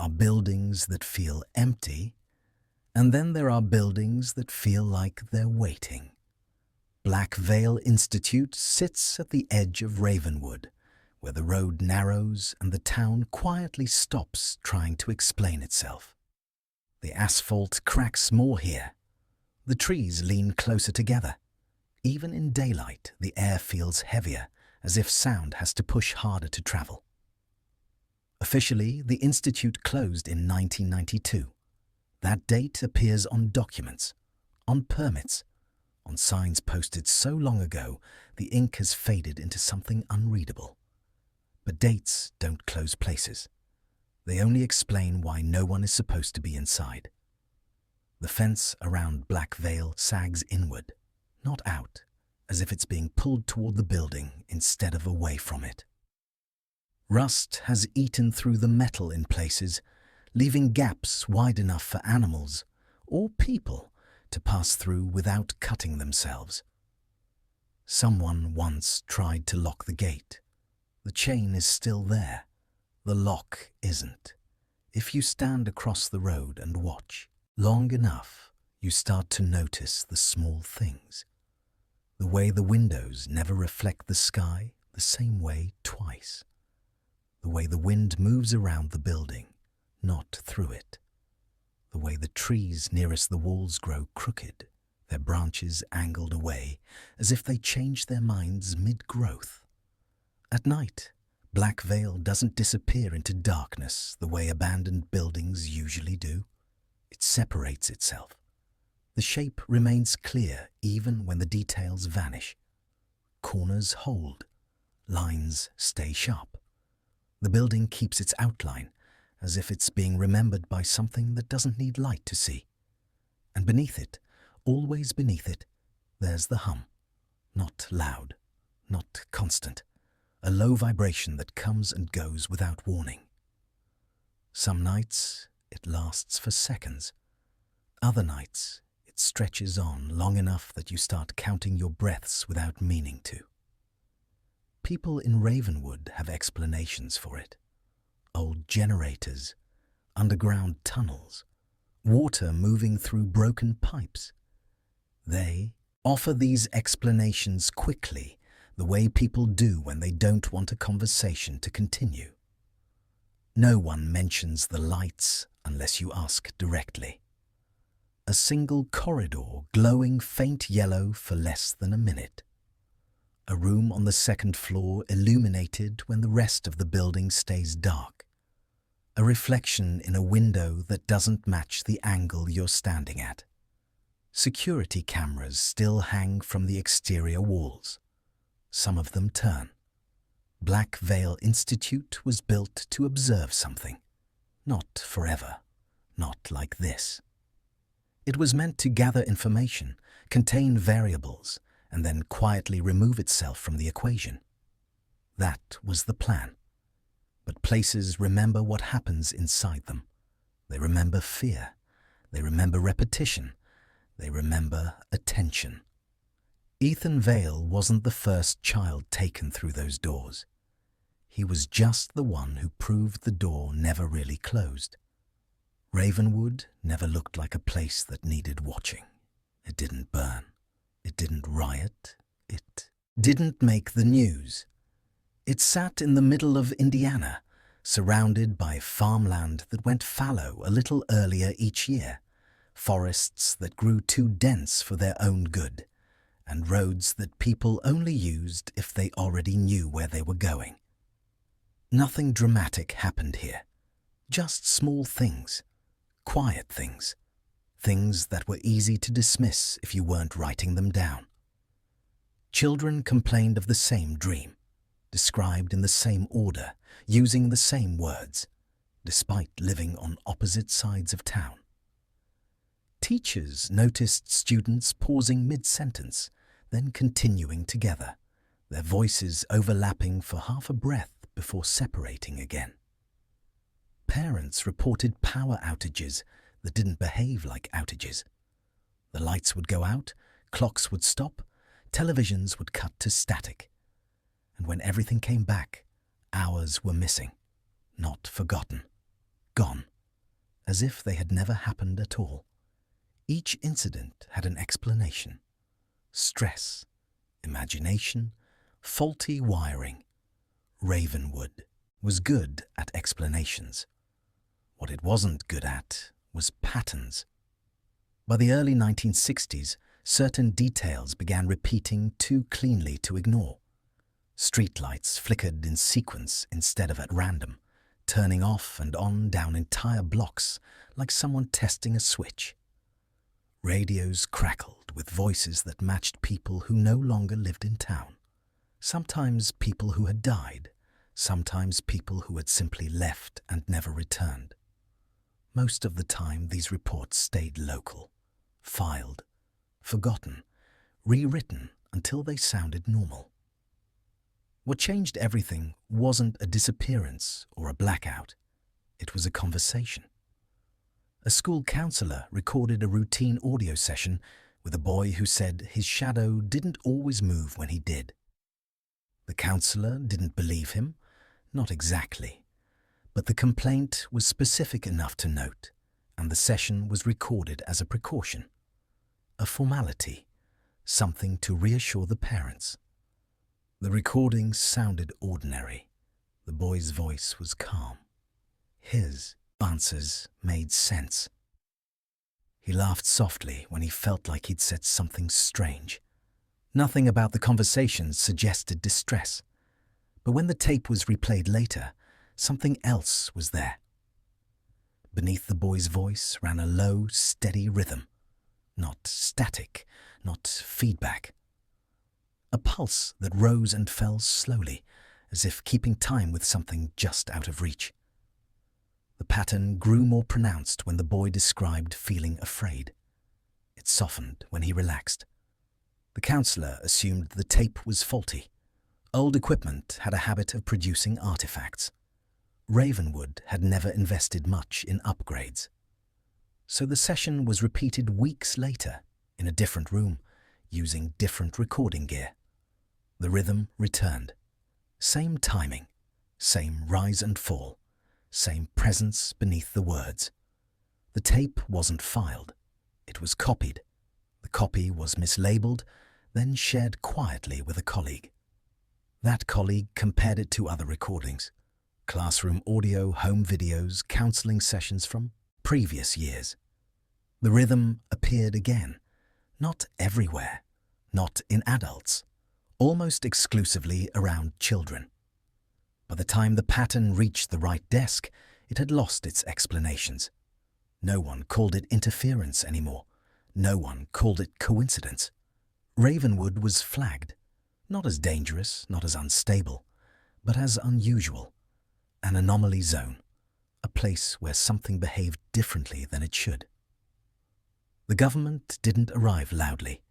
are buildings that feel empty, and then there are buildings that feel like they're waiting. Black Veil Institute sits at the edge of Ravenwood, where the road narrows and the town quietly stops trying to explain itself. The asphalt cracks more here. The trees lean closer together. Even in daylight, the air feels heavier, as if sound has to push harder to travel. Officially, the institute closed in 1992. That date appears on documents, on permits, on signs posted so long ago the ink has faded into something unreadable. But dates don't close places. They only explain why no one is supposed to be inside. The fence around Black Veil sags inward, not out, as if it's being pulled toward the building instead of away from it. Rust has eaten through the metal in places, leaving gaps wide enough for animals or people to pass through without cutting themselves. Someone once tried to lock the gate. The chain is still there. The lock isn't. If you stand across the road and watch long enough, you start to notice the small things. The way the windows never reflect the sky the same way twice. The way the wind moves around the building, not through it. The way the trees nearest the walls grow crooked, their branches angled away, as if they change their minds mid-growth. At night, Black Veil doesn't disappear into darkness the way abandoned buildings usually do. It separates itself. The shape remains clear even when the details vanish. Corners hold. Lines stay sharp. The building keeps its outline, as if it's being remembered by something that doesn't need light to see. And beneath it, always beneath it, there's the hum. Not loud, not constant. A low vibration that comes and goes without warning. Some nights, it lasts for seconds. Other nights, it stretches on long enough that you start counting your breaths without meaning to. People in Ravenwood have explanations for it. Old generators, underground tunnels, water moving through broken pipes. They offer these explanations quickly, the way people do when they don't want a conversation to continue. No one mentions the lights unless you ask directly. A single corridor glowing faint yellow for less than a minute. A room on the second floor illuminated when the rest of the building stays dark. A reflection in a window that doesn't match the angle you're standing at. Security cameras still hang from the exterior walls. Some of them turn. Black Veil Institute was built to observe something. Not forever. Not like this. It was meant to gather information, contain variables, and then quietly remove itself from the equation. That was the plan. But places remember what happens inside them. They remember fear. They remember repetition. They remember attention. Ethan Vale wasn't the first child taken through those doors. He was just the one who proved the door never really closed. Ravenwood never looked like a place that needed watching. It didn't burn. It didn't riot. It didn't make the news. It sat in the middle of Indiana, surrounded by farmland that went fallow a little earlier each year, forests that grew too dense for their own good, and roads that people only used if they already knew where they were going. Nothing dramatic happened here. Just small things, quiet things, things that were easy to dismiss if you weren't writing them down. Children complained of the same dream, described in the same order, using the same words, despite living on opposite sides of town. Teachers noticed students pausing mid-sentence, then continuing together, their voices overlapping for half a breath before separating again. Parents reported power outages that didn't behave like outages. The lights would go out, clocks would stop, televisions would cut to static. And when everything came back, hours were missing, not forgotten, gone. as if they had never happened at all. Each incident had an explanation. Stress, imagination, faulty wiring. Ravenwood was good at explanations. What it wasn't good at was patterns. By the early 1960s, certain details began repeating too cleanly to ignore. Streetlights flickered in sequence instead of at random, turning off and on down entire blocks like someone testing a switch. Radios crackled with voices that matched people who no longer lived in town. Sometimes people who had died, sometimes people who had simply left and never returned. Most of the time, these reports stayed local, filed, forgotten, rewritten until they sounded normal. What changed everything wasn't a disappearance or a blackout. It was a conversation. A school counselor recorded a routine audio session with a boy who said his shadow didn't always move when he did. The counselor didn't believe him, not exactly, but the complaint was specific enough to note, and the session was recorded as a precaution. A formality, something to reassure the parents. The recording sounded ordinary. The boy's voice was calm. His answers made sense. He laughed softly when he felt like he'd said something strange. Nothing about the conversations suggested distress. But when the tape was replayed later, something else was there. Beneath the boy's voice ran a low, steady rhythm. Not static, not feedback. A pulse that rose and fell slowly, as if keeping time with something just out of reach. The pattern grew more pronounced when the boy described feeling afraid. It softened when he relaxed. The counselor assumed the tape was faulty. Old equipment had a habit of producing artifacts. Ravenwood had never invested much in upgrades. So the session was repeated weeks later, in a different room, using different recording gear. The rhythm returned. Same timing, same rise and fall, same presence beneath the words. The tape wasn't filed. It was copied. The copy was mislabeled, then shared quietly with a colleague. That colleague compared it to other recordings. Classroom audio, home videos, counseling sessions from previous years. The rhythm appeared again, not everywhere, not in adults, almost exclusively around children. By the time the pattern reached the right desk, it had lost its explanations. No one called it interference anymore. No one called it coincidence. Ravenwood was flagged, not as dangerous, not as unstable, but as unusual. An anomaly zone, a place where something behaved differently than it should. The government didn't arrive loudly.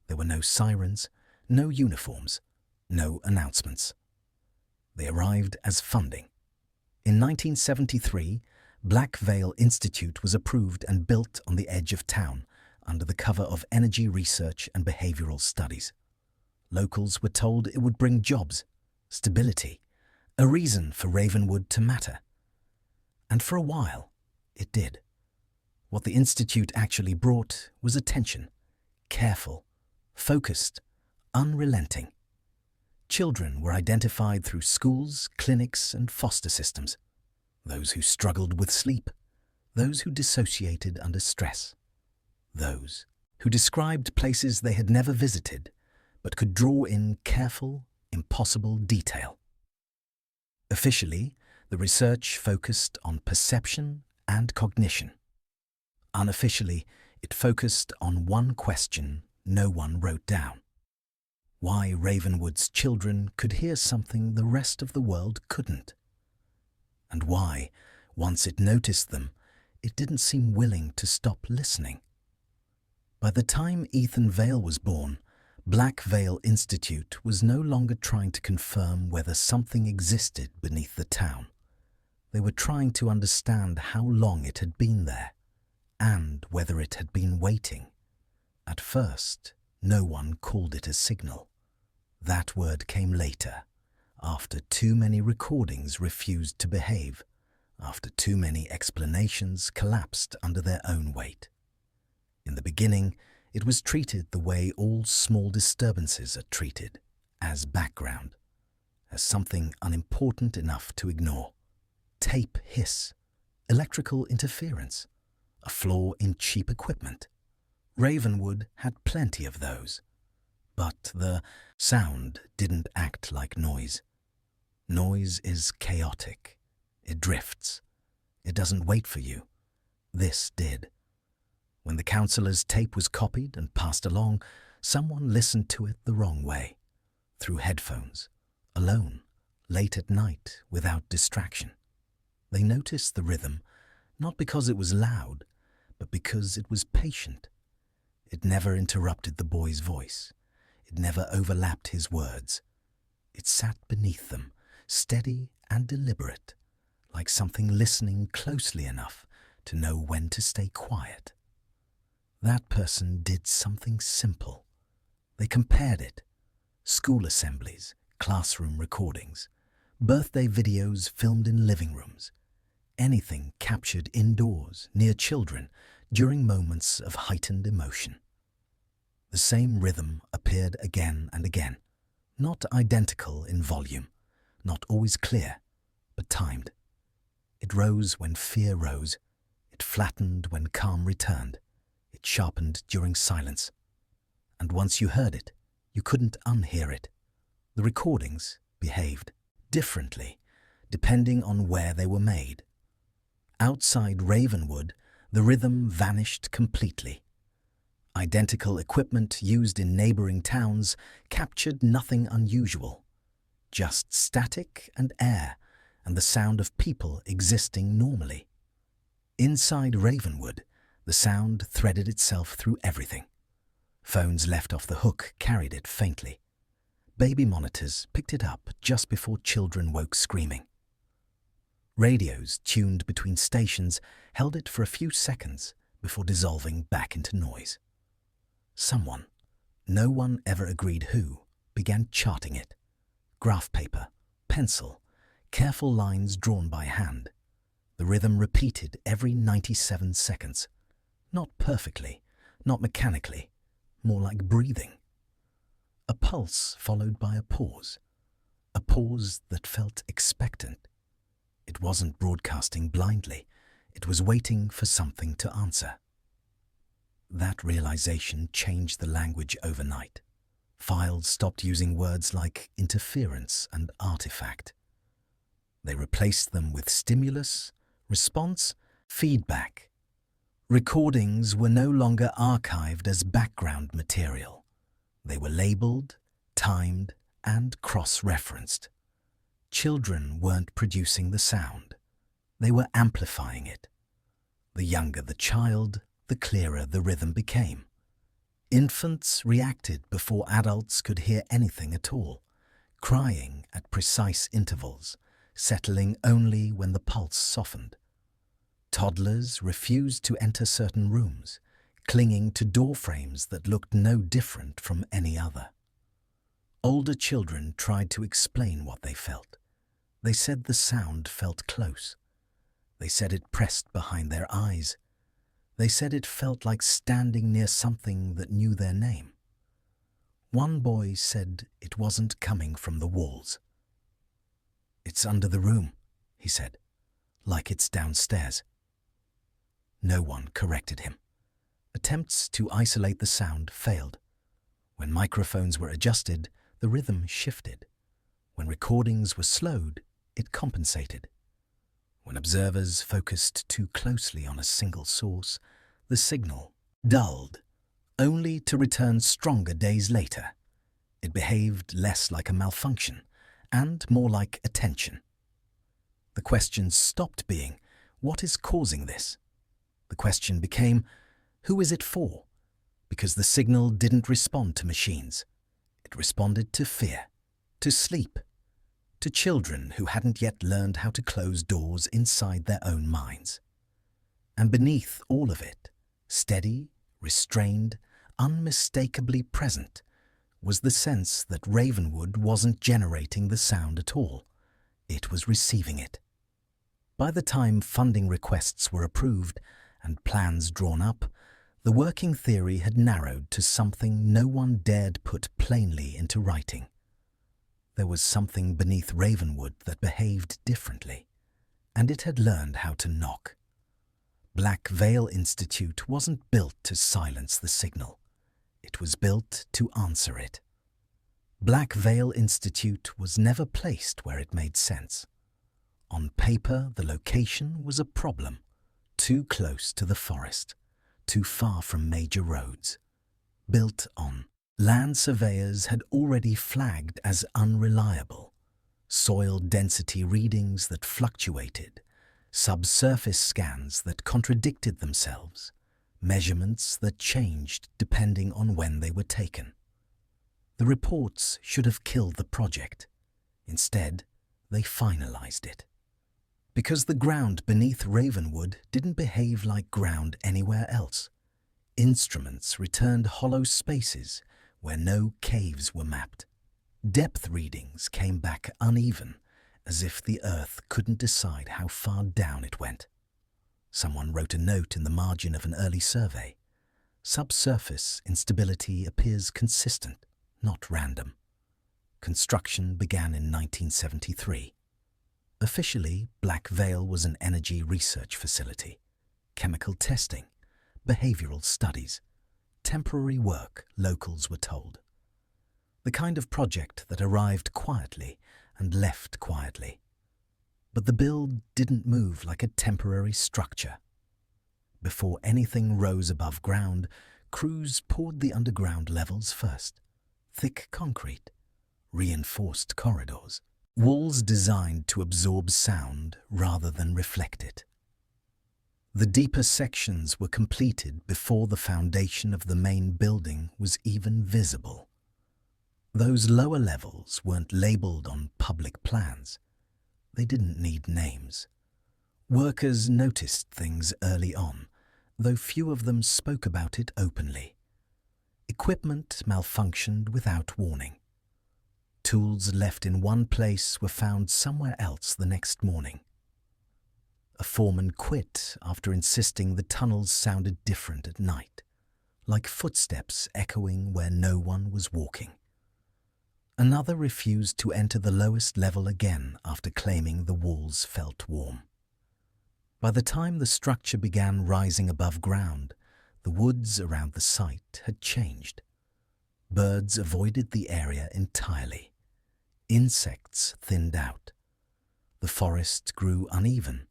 There were no sirens, no uniforms, no announcements. They arrived as funding. In 1973, Black Veil Institute was approved and built on the edge of town under the cover of energy research and behavioral studies. Locals were told it would bring jobs, stability, a reason for Ravenwood to matter. And for a while, it did. What the Institute actually brought was attention, careful, focused, unrelenting. Children were identified through schools, clinics, and foster systems. Those who struggled with sleep, those who dissociated under stress, those who described places they had never visited but could draw in careful, impossible detail. Officially, the research focused on perception and cognition. Unofficially, it focused on one question no one wrote down. Why Ravenwood's children could hear something the rest of the world couldn't. And why, once it noticed them, it didn't seem willing to stop listening. By the time Ethan Vale was born, Black Veil Institute was no longer trying to confirm whether something existed beneath the town. They were trying to understand how long it had been there, and whether it had been waiting. At first, no one called it a signal. That word came later, after too many recordings refused to behave, after too many explanations collapsed under their own weight. In the beginning, it was treated the way all small disturbances are treated, as background, as something unimportant enough to ignore. Tape hiss, electrical interference, a flaw in cheap equipment. Ravenwood had plenty of those. But the sound didn't act like noise. Noise is chaotic. It drifts. It doesn't wait for you. This did. When the counsellor's tape was copied and passed along, someone listened to it the wrong way, through headphones, alone, late at night, without distraction. They noticed the rhythm, not because it was loud, but because it was patient. It never interrupted the boy's voice. It never overlapped his words. It sat beneath them, steady and deliberate, like something listening closely enough to know when to stay quiet. That person did something simple. They compared it. School assemblies, classroom recordings, birthday videos filmed in living rooms, anything captured indoors, near children, during moments of heightened emotion. The same rhythm appeared again and again, not identical in volume, not always clear, but timed. It rose when fear rose. It flattened when calm returned. It sharpened during silence. And once you heard it, you couldn't unhear it. The recordings behaved differently, depending on where they were made. Outside Ravenwood, the rhythm vanished completely. Identical equipment used in neighboring towns captured nothing unusual, just static and air and the sound of people existing normally. Inside Ravenwood, the sound threaded itself through everything. Phones left off the hook carried it faintly. Baby monitors picked it up just before children woke screaming. Radios tuned between stations held it for a few seconds before dissolving back into noise. Someone, no one ever agreed who, began charting it. Graph paper, pencil, careful lines drawn by hand. The rhythm repeated every 97 seconds. Not perfectly, not mechanically, more like breathing. A pulse followed by a pause that felt expectant. It wasn't broadcasting blindly, it was waiting for something to answer. That realization changed the language overnight. Files stopped using words like interference and artifact. They replaced them with stimulus, response, feedback. Recordings were no longer archived as background material. They were labeled, timed, and cross-referenced. Children weren't producing the sound. They were amplifying it. The younger the child, the clearer the rhythm became. Infants reacted before adults could hear anything at all, crying at precise intervals, settling only when the pulse softened. Toddlers refused to enter certain rooms, clinging to door frames that looked no different from any other. Older children tried to explain what they felt. They said the sound felt close. They said it pressed behind their eyes. They said it felt like standing near something that knew their name. One boy said it wasn't coming from the walls. "It's under the room," he said, "like it's downstairs." No one corrected him. Attempts to isolate the sound failed. When microphones were adjusted, the rhythm shifted. When recordings were slowed, it compensated. When observers focused too closely on a single source, the signal dulled, only to return stronger days later. It behaved less like a malfunction and more like attention. The question stopped being, what is causing this? The question became, who is it for? Because the signal didn't respond to machines. It responded to fear, to sleep, to children who hadn't yet learned how to close doors inside their own minds. And beneath all of it, steady, restrained, unmistakably present, was the sense that Ravenwood wasn't generating the sound at all. It was receiving it. By the time funding requests were approved and plans drawn up, the working theory had narrowed to something no one dared put plainly into writing. There was something beneath Ravenwood that behaved differently, and it had learned how to knock. Black Veil Institute wasn't built to silence the signal. It was built to answer it. Black Veil Institute was never placed where it made sense. On paper, the location was a problem. Too close to the forest, too far from major roads. Built on land surveyors had already flagged as unreliable. Soil density readings that fluctuated, subsurface scans that contradicted themselves, measurements that changed depending on when they were taken. The reports should have killed the project. Instead, they finalized it. Because the ground beneath Ravenwood didn't behave like ground anywhere else. Instruments returned hollow spaces where no caves were mapped. Depth readings came back uneven, as if the earth couldn't decide how far down it went. Someone wrote a note in the margin of an early survey. Subsurface instability appears consistent, not random. Construction began in 1973. Officially, Black Veil was an energy research facility. Chemical testing, behavioral studies, temporary work, locals were told. The kind of project that arrived quietly and left quietly. But the build didn't move like a temporary structure. Before anything rose above ground, crews poured the underground levels first. Thick concrete, reinforced corridors, walls designed to absorb sound rather than reflect it. The deeper sections were completed before the foundation of the main building was even visible. Those lower levels weren't labeled on public plans. They didn't need names. Workers noticed things early on, though few of them spoke about it openly. Equipment malfunctioned without warning. Tools left in one place were found somewhere else the next morning. A foreman quit after insisting the tunnels sounded different at night, like footsteps echoing where no one was walking. Another refused to enter the lowest level again after claiming the walls felt warm. By the time the structure began rising above ground, the woods around the site had changed. Birds avoided the area entirely. Insects thinned out. The forest grew uneven,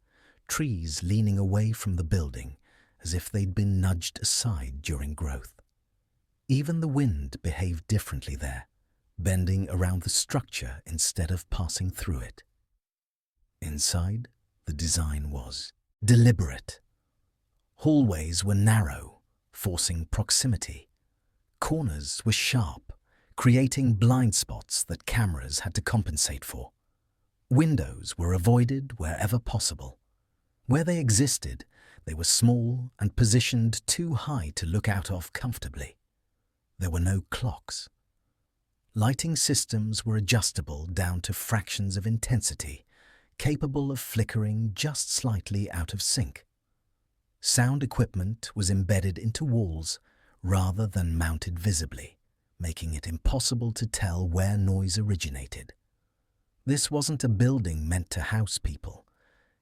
trees leaning away from the building as if they'd been nudged aside during growth. Even the wind behaved differently there, bending around the structure instead of passing through it. Inside, the design was deliberate. Hallways were narrow, forcing proximity. Corners were sharp, creating blind spots that cameras had to compensate for. Windows were avoided wherever possible. Where they existed, they were small and positioned too high to look out of comfortably. There were no clocks. Lighting systems were adjustable down to fractions of intensity, capable of flickering just slightly out of sync. Sound equipment was embedded into walls rather than mounted visibly, making it impossible to tell where noise originated. This wasn't a building meant to house people.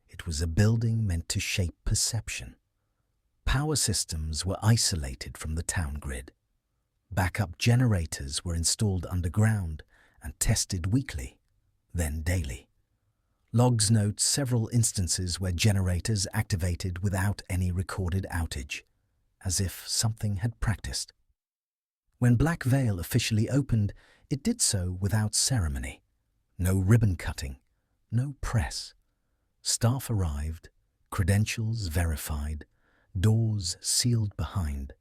It was a building meant to shape perception. Power systems were isolated from the town grid. Backup generators were installed underground and tested weekly, then daily. Logs note several instances where generators activated without any recorded outage, as if something had practiced. When Black Veil officially opened, it did so without ceremony. No ribbon cutting, no press. Staff arrived, credentials verified, doors sealed behind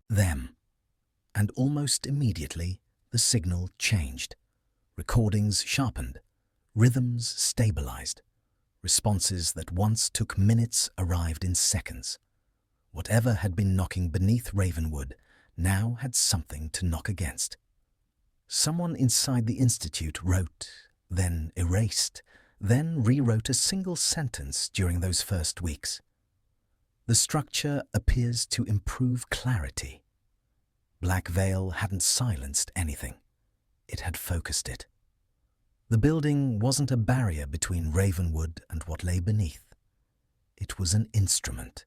them. And almost immediately, the signal changed. Recordings sharpened, rhythms stabilized. Responses that once took minutes arrived in seconds. Whatever had been knocking beneath Ravenwood now had something to knock against. Someone inside the institute wrote, then erased, then rewrote a single sentence during those first weeks. The structure appears to improve clarity. Black Veil hadn't silenced anything. It had focused it. The building wasn't a barrier between Ravenwood and what lay beneath. It was an instrument,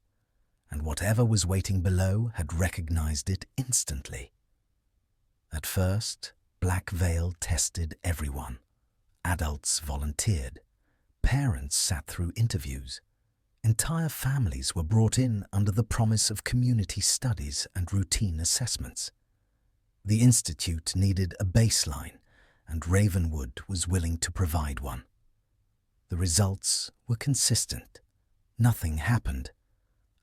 and whatever was waiting below had recognized it instantly. At first, Black Veil tested everyone. Adults volunteered. Parents sat through interviews. Entire families were brought in under the promise of community studies and routine assessments. The Institute needed a baseline, and Ravenwood was willing to provide one. The results were consistent. Nothing happened.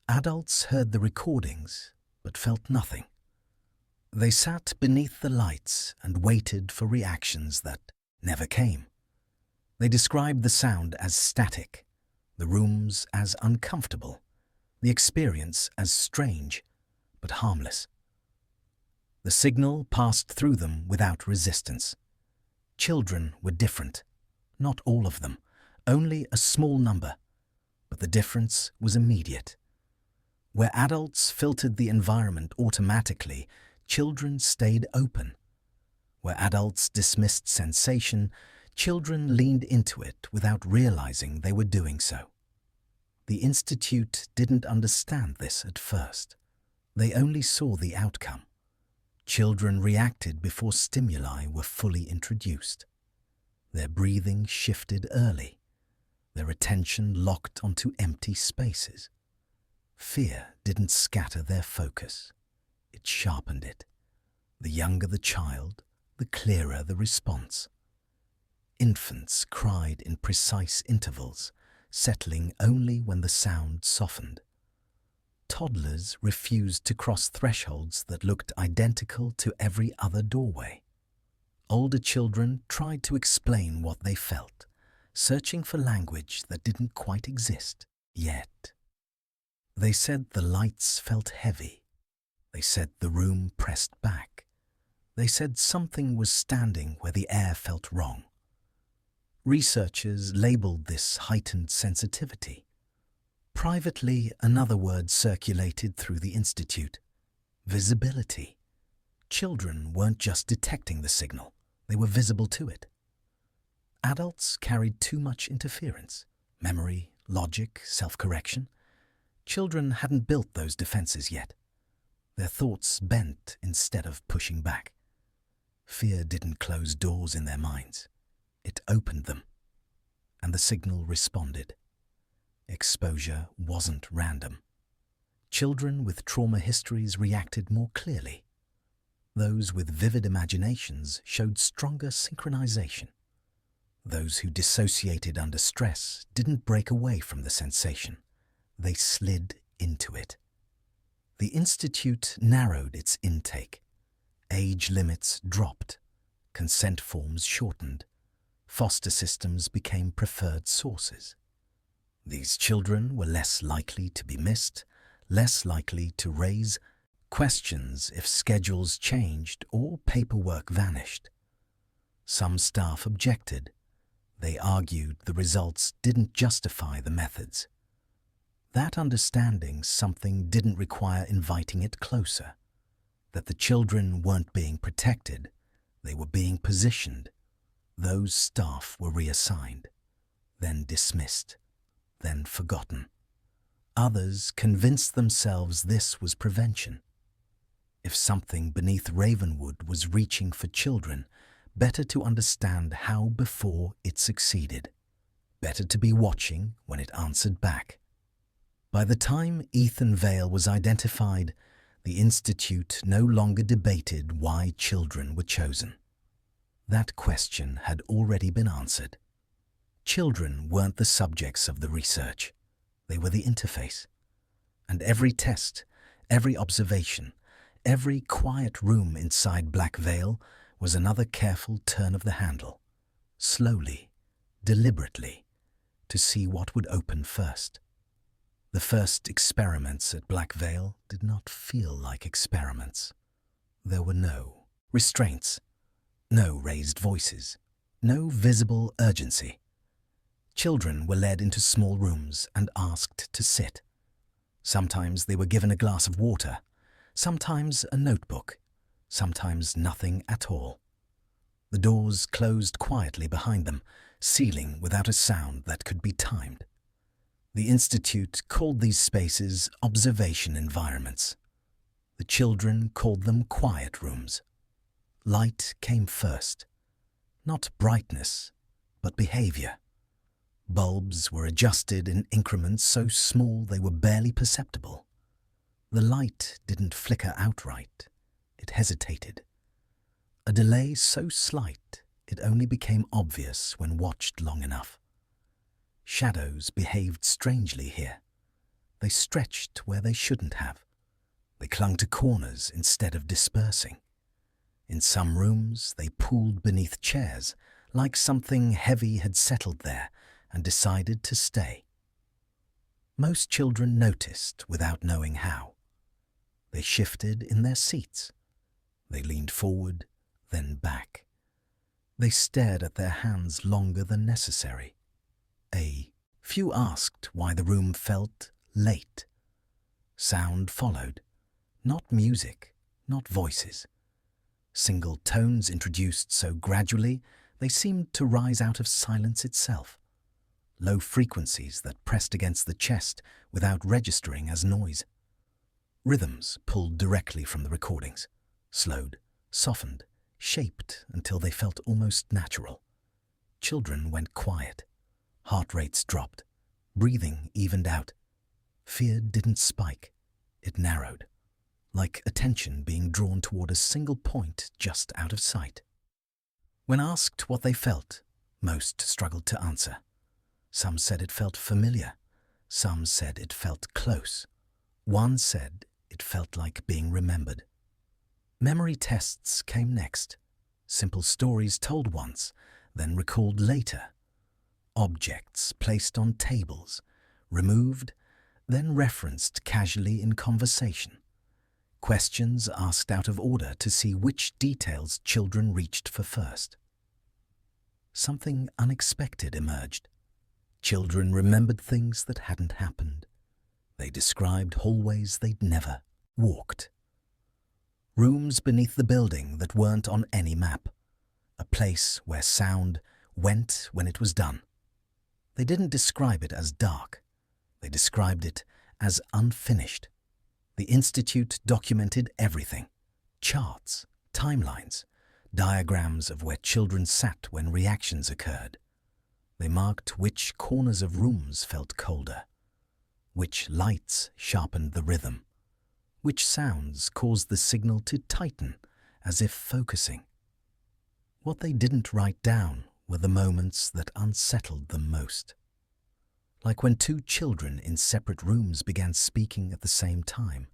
Adults heard the recordings, but felt nothing. They sat beneath the lights and waited for reactions that never came. They described the sound as static, the rooms as uncomfortable, the experience as strange, but harmless. The signal passed through them without resistance. Children were different. Not all of them, only a small number, but the difference was immediate. Where adults filtered the environment automatically, children stayed open. Where adults dismissed sensation, children leaned into it without realizing they were doing so. The Institute didn't understand this at first. They only saw the outcome. Children reacted before stimuli were fully introduced. Their breathing shifted early. Their attention locked onto empty spaces. Fear didn't scatter their focus. It sharpened it. The younger the child, the clearer the response. Infants cried in precise intervals, settling only when the sound softened. Toddlers refused to cross thresholds that looked identical to every other doorway. Older children tried to explain what they felt, searching for language that didn't quite exist yet. They said the lights felt heavy. They said the room pressed back. They said something was standing where the air felt wrong. Researchers labeled this heightened sensitivity. Privately, another word circulated through the Institute: visibility. Children weren't just detecting the signal, they were visible to it. Adults carried too much interference, memory, logic, self-correction. Children hadn't built those defenses yet. Their thoughts bent instead of pushing back. Fear didn't close doors in their minds. It opened them, and the signal responded. Exposure wasn't random. Children with trauma histories reacted more clearly. Those with vivid imaginations showed stronger synchronization. Those who dissociated under stress didn't break away from the sensation. They slid into it. The Institute narrowed its intake. Age limits dropped. Consent forms shortened. Foster systems became preferred sources. These children were less likely to be missed, less likely to raise questions if schedules changed or paperwork vanished. Some staff objected. They argued the results didn't justify the methods. That understanding something didn't require inviting it closer, that the children weren't being protected, they were being positioned. Those staff were reassigned, then dismissed, then forgotten. Others convinced themselves this was prevention. If something beneath Ravenwood was reaching for children, better to understand how before it succeeded. Better to be watching when it answered back. By the time Ethan Vale was identified, the Institute no longer debated why children were chosen. That question had already been answered. Children weren't the subjects of the research. They were the interface. And every test, every observation, every quiet room inside Black Veil was another careful turn of the handle, slowly, deliberately, to see what would open first. The first experiments at Black Veil did not feel like experiments. There were no restraints, no raised voices, no visible urgency. Children were led into small rooms and asked to sit. Sometimes they were given a glass of water, sometimes a notebook, sometimes nothing at all. The doors closed quietly behind them, sealing without a sound that could be timed. The Institute called these spaces observation environments. The children called them quiet rooms. Light came first. Not brightness, but behavior. Bulbs were adjusted in increments so small they were barely perceptible. The light didn't flicker outright. It hesitated. A delay so slight it only became obvious when watched long enough. Shadows behaved strangely here. They stretched where they shouldn't have. They clung to corners instead of dispersing. In some rooms, they pooled beneath chairs, like something heavy had settled there and decided to stay. Most children noticed without knowing how. They shifted in their seats. They leaned forward, then back. They stared at their hands longer than necessary. A few asked why the room felt late. Sound followed. Not music, not voices. Single tones introduced so gradually they seemed to rise out of silence itself. Low frequencies that pressed against the chest without registering as noise. Rhythms pulled directly from the recordings, slowed, softened, shaped until they felt almost natural. Children went quiet. Heart rates dropped. Breathing evened out. Fear didn't spike. It narrowed, like attention being drawn toward a single point just out of sight. When asked what they felt, most struggled to answer. Some said it felt familiar. Some said it felt close. One said it felt like being remembered. Memory tests came next. Simple stories told once, then recalled later. Objects placed on tables, removed, then referenced casually in conversation. Questions asked out of order to see which details children reached for first. Something unexpected emerged. Children remembered things that hadn't happened. They described hallways they'd never walked. Rooms beneath the building that weren't on any map. A place where sound went when it was done. They didn't describe it as dark. They described it as unfinished. The Institute documented everything. Charts, timelines, diagrams of where children sat when reactions occurred. They marked which corners of rooms felt colder, which lights sharpened the rhythm, which sounds caused the signal to tighten as if focusing. What they didn't write down were the moments that unsettled them most. Like when two children in separate rooms began speaking at the same time,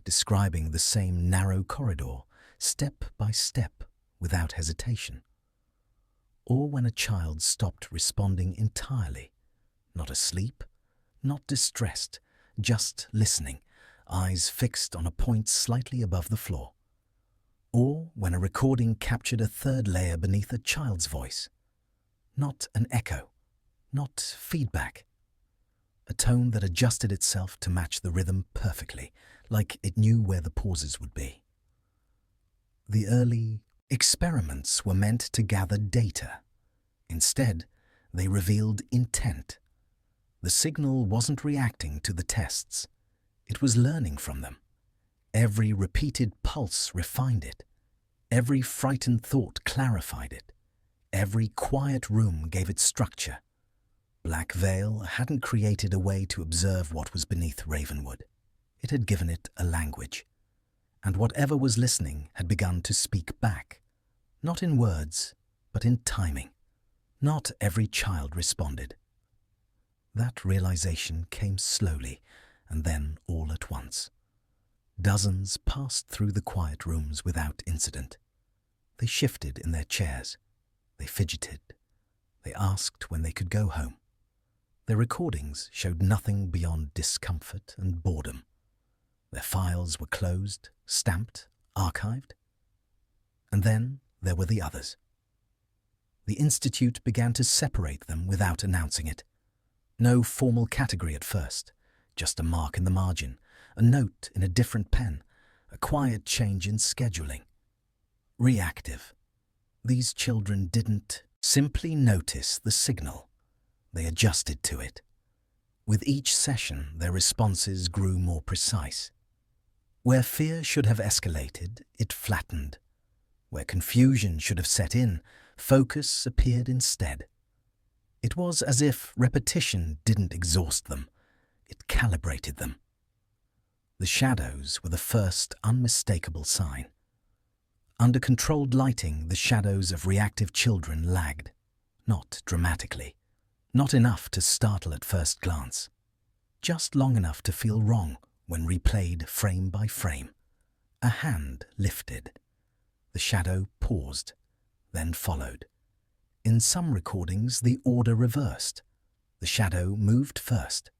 describing the same narrow corridor, step by step, without hesitation. Or when a child stopped responding entirely, not asleep, not distressed, just listening, eyes fixed on a point slightly above the floor. Or when a recording captured a third layer beneath a child's voice. Not an echo, not feedback. A tone that adjusted itself to match the rhythm perfectly, like it knew where the pauses would be. The early experiments were meant to gather data. Instead, they revealed intent. The signal wasn't reacting to the tests. It was learning from them. Every repeated pulse refined it. Every frightened thought clarified it. Every quiet room gave it structure. Black Veil hadn't created a way to observe what was beneath Ravenwood. It had given it a language. And whatever was listening had begun to speak back. Not in words, but in timing. Not every child responded. That realization came slowly, and then all at once. Dozens passed through the quiet rooms without incident. They shifted in their chairs. They fidgeted. They asked when they could go home. Their recordings showed nothing beyond discomfort and boredom. Their files were closed, stamped, archived. And then there were the others. The Institute began to separate them without announcing it. No formal category at first, just a mark in the margin, a note in a different pen, a quiet change in scheduling. Reactive. These children didn't simply notice the signal. They adjusted to it. With each session, their responses grew more precise. Where fear should have escalated, it flattened. Where confusion should have set in, focus appeared instead. It was as if repetition didn't exhaust them, it calibrated them. The shadows were the first unmistakable sign. Under controlled lighting, the shadows of reactive children lagged, not dramatically, not enough to startle at first glance, just long enough to feel wrong when replayed frame by frame. A hand lifted. The shadow paused, then followed. In some recordings, the order reversed. The shadow moved first.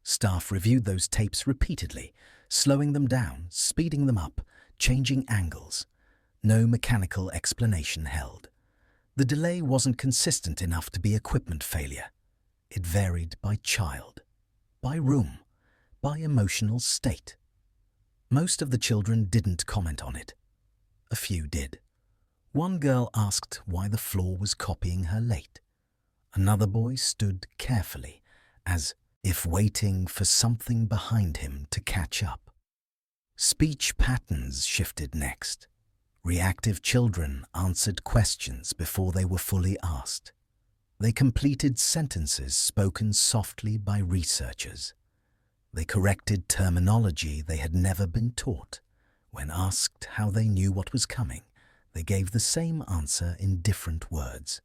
Staff reviewed those tapes repeatedly, slowing them down, speeding them up, changing angles. No mechanical explanation held. The delay wasn't consistent enough to be equipment failure. It varied by child, by room, by emotional state. Most of the children didn't comment on it. A few did. One girl asked why the floor was copying her late. Another boy stood carefully, as if waiting for something behind him to catch up. Speech patterns shifted next. Reactive children answered questions before they were fully asked. They completed sentences spoken softly by researchers. They corrected terminology they had never been taught. When asked how they knew what was coming, they gave the same answer in different words.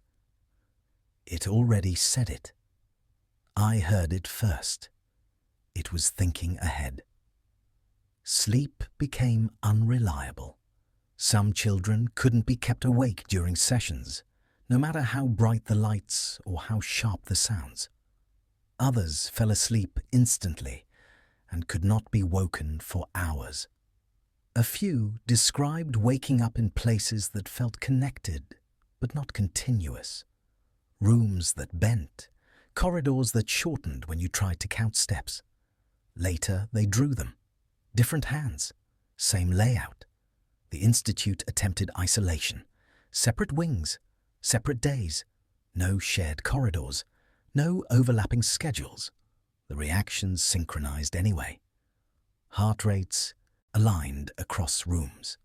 It already said it. I heard it first. It was thinking ahead. Sleep became unreliable. Some children couldn't be kept awake during sessions, no matter how bright the lights or how sharp the sounds. Others fell asleep instantly and could not be woken for hours. A few described waking up in places that felt connected but not continuous. Rooms that bent, corridors that shortened when you tried to count steps. Later they drew them. Different hands, same layout. The Institute attempted isolation. Separate wings, separate days, no shared corridors, no overlapping schedules. The reactions synchronized anyway. Heart rates aligned across rooms.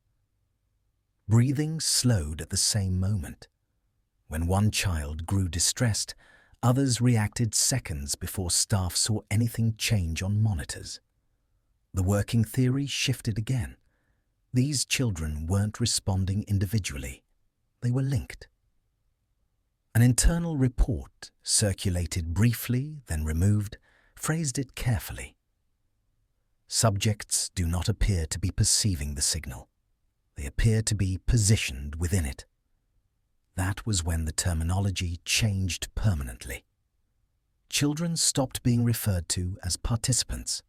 Breathing slowed at the same moment. When one child grew distressed, others reacted seconds before staff saw anything change on monitors. The working theory shifted again. These children weren't responding individually. They were linked. An internal report, circulated briefly, then removed, phrased it carefully. Subjects do not appear to be perceiving the signal. They appear to be positioned within it. That was when the terminology changed permanently. Children stopped being referred to as participants.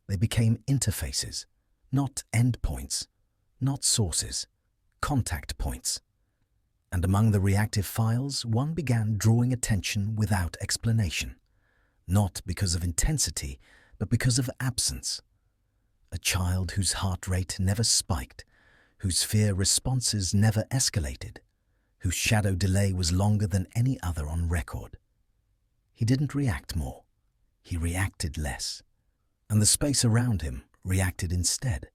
They became interfaces, not endpoints, not sources, contact points. And among the reactive files, one began drawing attention without explanation, not because of intensity, but because of absence. A child whose heart rate never spiked, whose fear responses never escalated, whose shadow delay was longer than any other on record. He didn't react more, he reacted less, and the space around him reacted instead.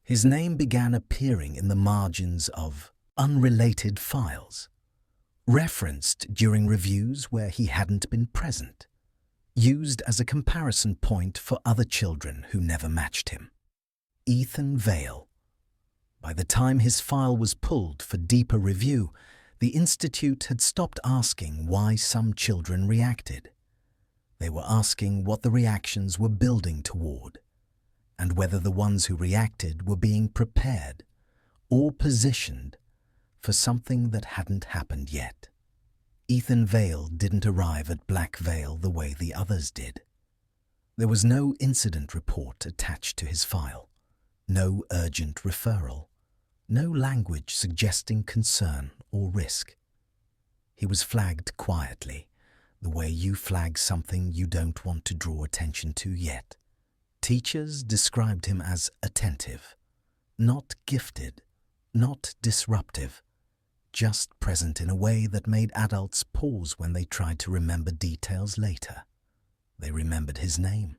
His name began appearing in the margins of unrelated files, referenced during reviews where he hadn't been present, used as a comparison point for other children who never matched him. Ethan Vale. By the time his file was pulled for deeper review, the Institute had stopped asking why some children reacted. They were asking what the reactions were building toward, and whether the ones who reacted were being prepared or positioned for something that hadn't happened yet. Ethan Vale didn't arrive at Black Veil the way the others did. There was no incident report attached to his file, no urgent referral, no language suggesting concern or risk. He was flagged quietly, the way you flag something you don't want to draw attention to yet. Teachers described him as attentive, not gifted, not disruptive, just present in a way that made adults pause when they tried to remember details later. They remembered his name.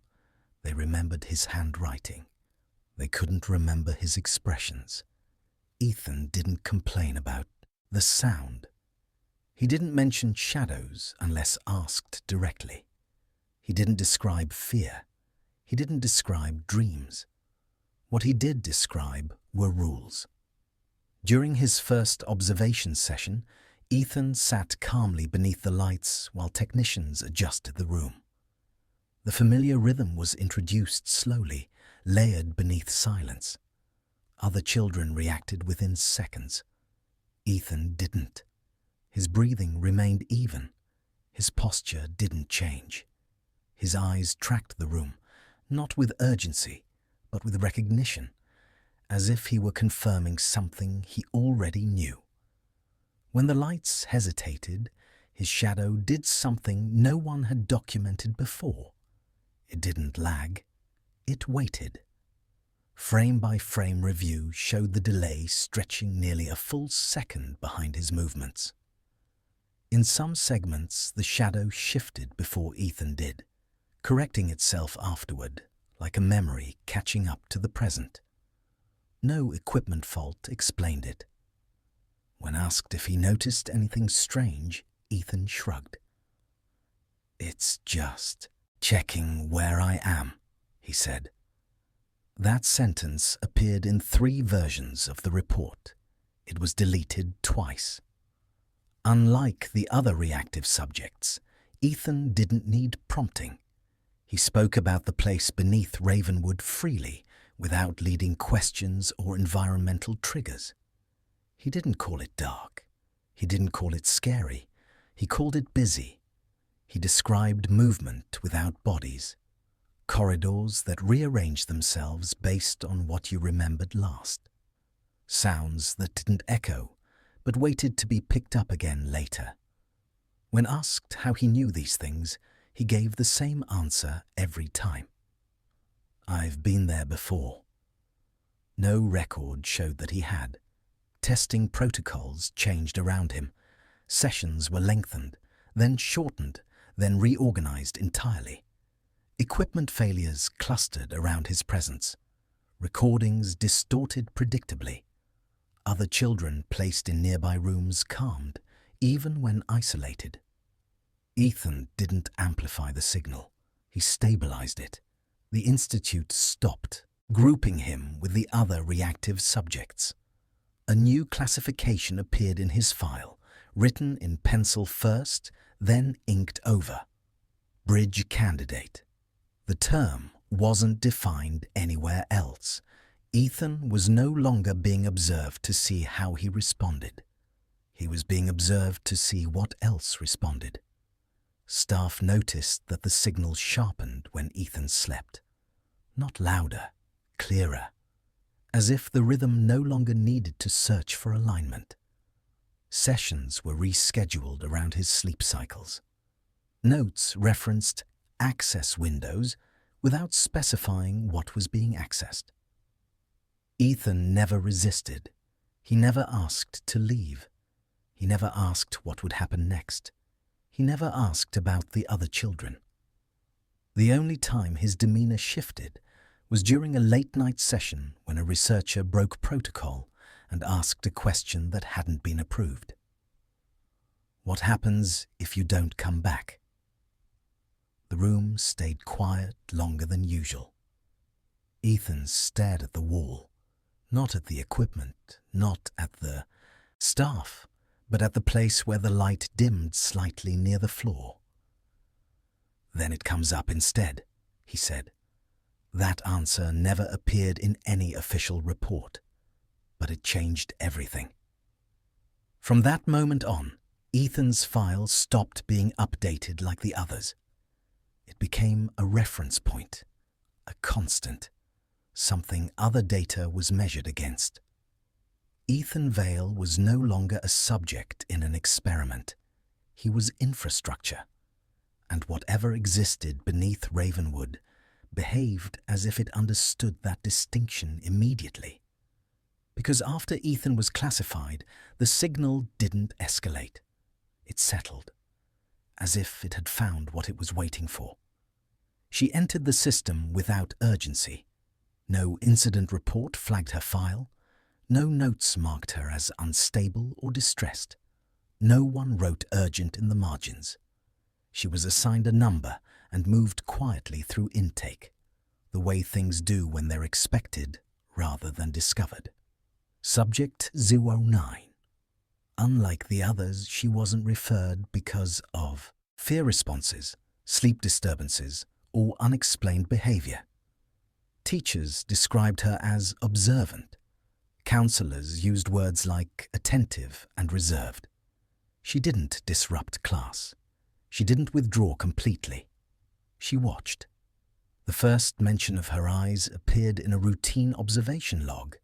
They remembered his handwriting. They couldn't remember his expressions. Ethan didn't complain about the sound. He didn't mention shadows unless asked directly. He didn't describe fear. He didn't describe dreams. What he did describe were rules. During his first observation session, Ethan sat calmly beneath the lights while technicians adjusted the room. The familiar rhythm was introduced slowly, layered beneath silence. Other children reacted within seconds. Ethan didn't. His breathing remained even. His posture didn't change. His eyes tracked the room, not with urgency, but with recognition, as if he were confirming something he already knew. When the lights hesitated, his shadow did something no one had documented before. It didn't lag. It waited. Frame-by-frame review showed the delay stretching nearly a full second behind his movements. In some segments, the shadow shifted before Ethan did, correcting itself afterward, like a memory catching up to the present. No equipment fault explained it. When asked if he noticed anything strange, Ethan shrugged. "It's just checking where I am," he said. That sentence appeared in 3 versions of the report. It was deleted twice. Unlike the other reactive subjects, Ethan didn't need prompting. He spoke about the place beneath Ravenwood freely, without leading questions or environmental triggers. He didn't call it dark. He didn't call it scary. He called it busy. He described movement without bodies, corridors that rearranged themselves based on what you remembered last, sounds that didn't echo but waited to be picked up again later. When asked how he knew these things, he gave the same answer every time. "I've been there before." No record showed that he had. Testing protocols changed around him. Sessions were lengthened, then shortened, then reorganized entirely. Equipment failures clustered around his presence. Recordings distorted predictably. Other children placed in nearby rooms calmed, even when isolated. Ethan didn't amplify the signal. He stabilized it. The Institute stopped, grouping him with the other reactive subjects. A new classification appeared in his file, written in pencil first, then inked over. Bridge candidate. The term wasn't defined anywhere else. Ethan was no longer being observed to see how he responded. He was being observed to see what else responded. Staff noticed that the signal sharpened when Ethan slept. Not louder, clearer, as if the rhythm no longer needed to search for alignment. Sessions were rescheduled around his sleep cycles. Notes referenced access windows without specifying what was being accessed. Ethan never resisted. He never asked to leave. He never asked what would happen next. He never asked about the other children. The only time his demeanor shifted was during a late-night session when a researcher broke protocol and asked a question that hadn't been approved. "What happens if you don't come back?" The room stayed quiet longer than usual. Ethan stared at the wall, not at the equipment, not at the staff, but at the place where the light dimmed slightly near the floor. "Then it comes up instead," he said. That answer never appeared in any official report, but it changed everything. From that moment on, Ethan's file stopped being updated like the others. It became a reference point, a constant, something other data was measured against. Ethan Vale was no longer a subject in an experiment. He was infrastructure. and whatever existed beneath Ravenwood behaved as if it understood that distinction immediately. Because after Ethan was classified, the signal didn't escalate. It settled, as if it had found what it was waiting for. She entered the system without urgency. No incident report flagged her file. No notes marked her as unstable or distressed. No one wrote urgent in the margins. She was assigned a number and moved quietly through intake, the way things do when they're expected rather than discovered. Subject 09. Unlike the others, she wasn't referred because of fear responses, sleep disturbances, or unexplained behavior. Teachers described her as observant. Counselors used words like attentive and reserved. She didn't disrupt class. She didn't withdraw completely. She watched. The first mention of her eyes appeared in a routine observation log.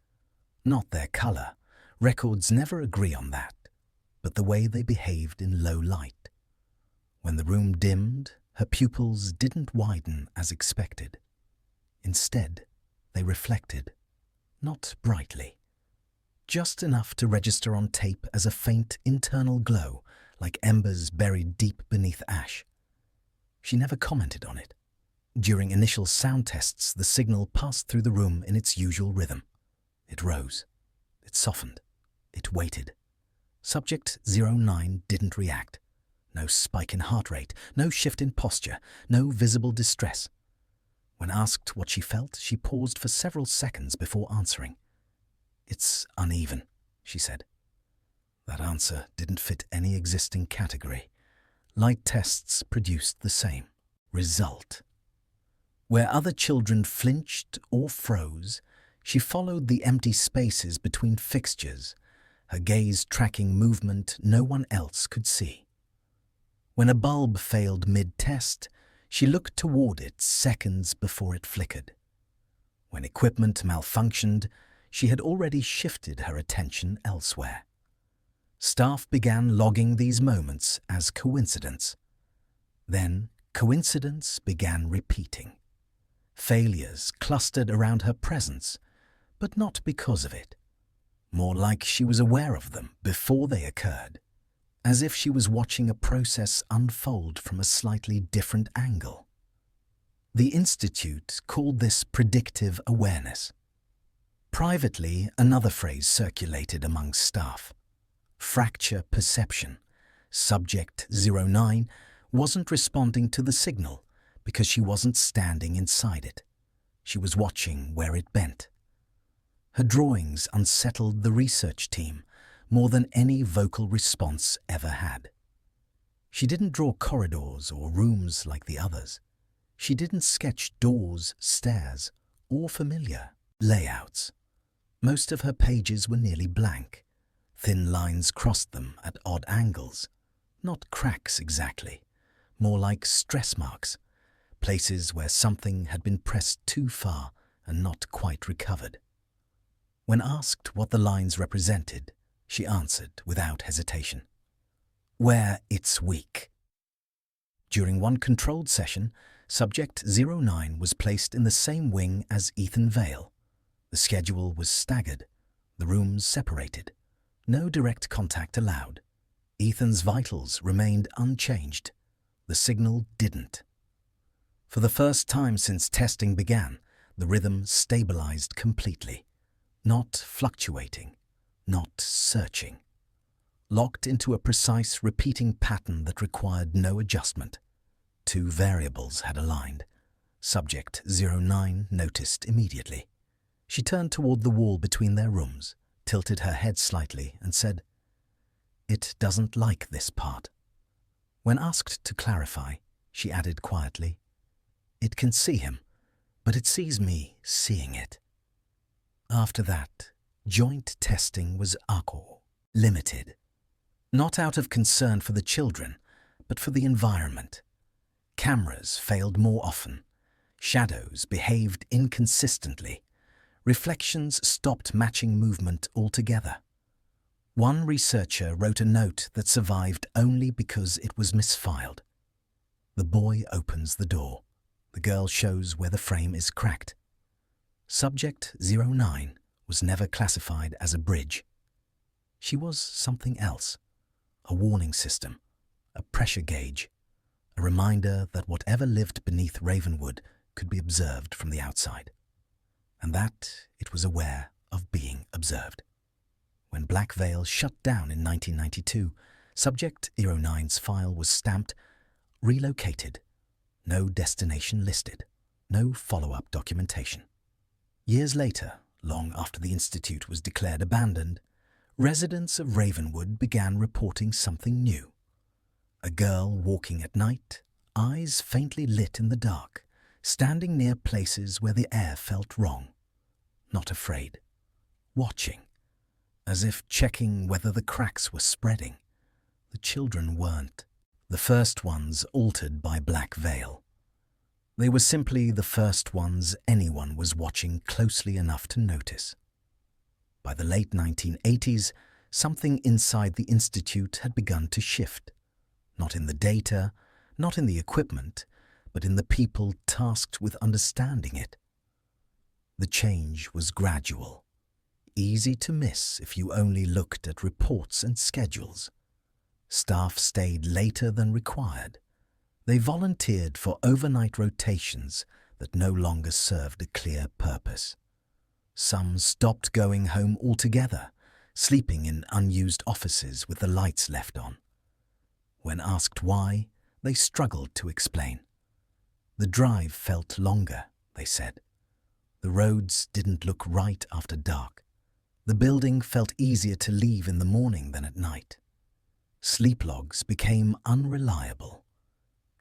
Not their color. Records never agree on that, but the way they behaved in low light. When the room dimmed, her pupils didn't widen as expected. Instead, they reflected, not brightly, just enough to register on tape as a faint internal glow, like embers buried deep beneath ash. She never commented on it. During initial sound tests, the signal passed through the room in its usual rhythm. It rose. It softened. It waited. Subject 09 didn't react. No spike in heart rate, no shift in posture, no visible distress. When asked what she felt, she paused for several seconds before answering. "It's uneven," she said. That answer didn't fit any existing category. Light tests produced the same result. Where other children flinched or froze, she followed the empty spaces between fixtures, her gaze tracking movement no one else could see. When a bulb failed mid-test, she looked toward it seconds before it flickered. When equipment malfunctioned, she had already shifted her attention elsewhere. Staff began logging these moments as coincidence. Then coincidence began repeating. Failures clustered around her presence, but not because of it. More like she was aware of them before they occurred, as if she was watching a process unfold from a slightly different angle. The Institute called this predictive awareness. Privately, another phrase circulated among staff. Fracture perception. Subject 09 wasn't responding to the signal because she wasn't standing inside it. She was watching where it bent. Her drawings unsettled the research team more than any vocal response ever had. She didn't draw corridors or rooms like the others. She didn't sketch doors, stairs, or familiar layouts. Most of her pages were nearly blank. Thin lines crossed them at odd angles. Not cracks exactly, more like stress marks, places where something had been pressed too far and not quite recovered. When asked what the lines represented, she answered without hesitation. Where it's weak. During one controlled session, Subject 09 was placed in the same wing as Ethan Vale. The schedule was staggered, the rooms separated. No direct contact allowed. Ethan's vitals remained unchanged. The signal didn't. For the first time since testing began, the rhythm stabilized completely. Not fluctuating, not searching. Locked into a precise repeating pattern that required no adjustment. Two variables had aligned. Subject 09 noticed immediately. She turned toward the wall between their rooms, tilted her head slightly, and said, "It doesn't like this part." When asked to clarify, she added quietly, "It can see him, but it sees me seeing it." After that, joint testing was limited. Not out of concern for the children, but for the environment. Cameras failed more often. Shadows behaved inconsistently. Reflections stopped matching movement altogether. One researcher wrote a note that survived only because it was misfiled. The boy opens the door. The girl shows where the frame is cracked. Subject 09 was never classified as a bridge. She was something else, a warning system, a pressure gauge, a reminder that whatever lived beneath Ravenwood could be observed from the outside, and that it was aware of being observed. When Black Veil shut down in 1992, Subject 09's file was stamped relocated, no destination listed, no follow-up documentation. Years later, long after the Institute was declared abandoned, residents of Ravenwood began reporting something new. A girl walking at night, eyes faintly lit in the dark, standing near places where the air felt wrong, not afraid, watching, as if checking whether the cracks were spreading. The children weren't the first ones altered by Black Veil. They were simply the first ones anyone was watching closely enough to notice. By the late 1980s, something inside the Institute had begun to shift, not in the data, not in the equipment, but in the people tasked with understanding it. The change was gradual, easy to miss if you only looked at reports and schedules. Staff stayed later than required. They volunteered for overnight rotations that no longer served a clear purpose. Some stopped going home altogether, sleeping in unused offices with the lights left on. When asked why, they struggled to explain. The drive felt longer, they said. The roads didn't look right after dark. The building felt easier to leave in the morning than at night. Sleep logs became unreliable.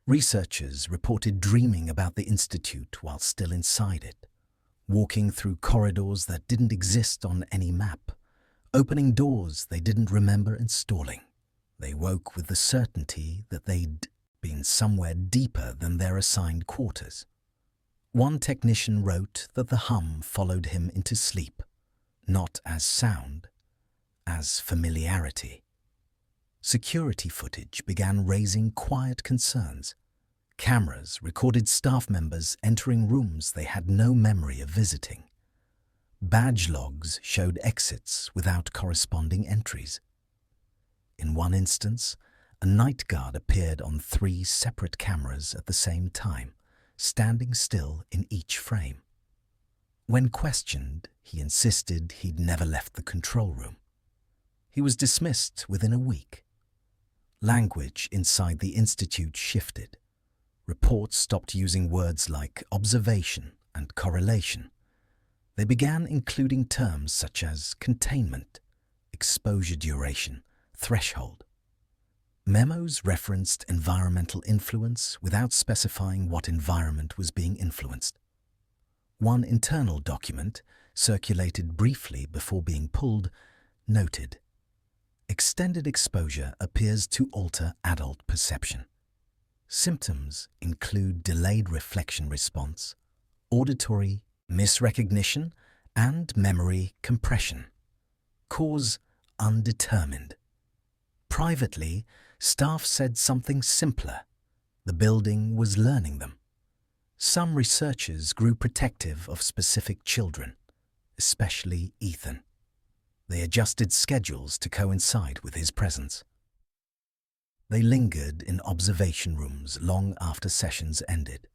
Researchers reported dreaming about the Institute while still inside it, walking through corridors that didn't exist on any map, opening doors they didn't remember installing. They woke with the certainty that they'd been somewhere deeper than their assigned quarters. One technician wrote that the hum followed him into sleep, not as sound, as familiarity. Security footage began raising quiet concerns. Cameras recorded staff members entering rooms they had no memory of visiting. Badge logs showed exits without corresponding entries. In one instance, a night guard appeared on 3 separate cameras at the same time, standing still in each frame. When questioned, he insisted he'd never left the control room. He was dismissed within a week. Language inside the Institute shifted. Reports stopped using words like observation and correlation. They began including terms such as containment, exposure duration, threshold. Memos referenced environmental influence without specifying what environment was being influenced. One internal document, circulated briefly before being pulled, noted, "Extended exposure appears to alter adult perception. Symptoms include delayed reflection response, auditory misrecognition, and memory compression. Cause undetermined." Privately, staff said something simpler. The building was learning them. Some researchers grew protective of specific children, especially Ethan. They adjusted schedules to coincide with his presence. They lingered in observation rooms long after sessions ended.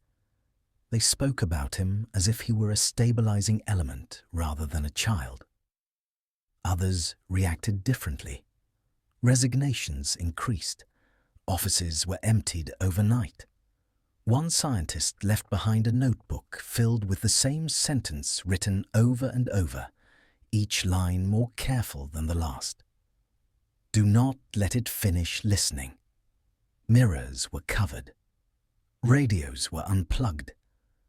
They spoke about him as if he were a stabilizing element rather than a child. Others reacted differently. Resignations increased. Offices were emptied overnight. One scientist left behind a notebook filled with the same sentence written over and over, each line more careful than the last. Do not let it finish listening. Mirrors were covered. Radios were unplugged.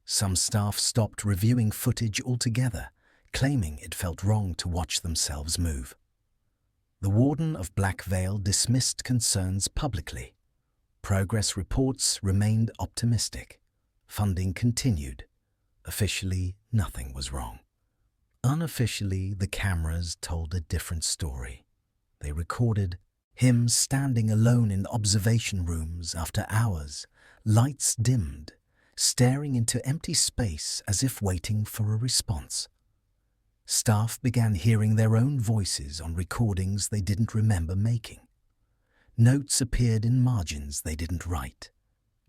Some staff stopped reviewing footage altogether, claiming it felt wrong to watch themselves move. The warden of Black Veil dismissed concerns publicly. Progress reports remained optimistic. Funding continued. Officially, nothing was wrong. Unofficially, the cameras told a different story. They recorded him standing alone in observation rooms after hours, Lights dimmed, staring into empty space as if waiting for a response. Staff began hearing their own voices on recordings they didn't remember making. Notes appeared in margins they didn't write.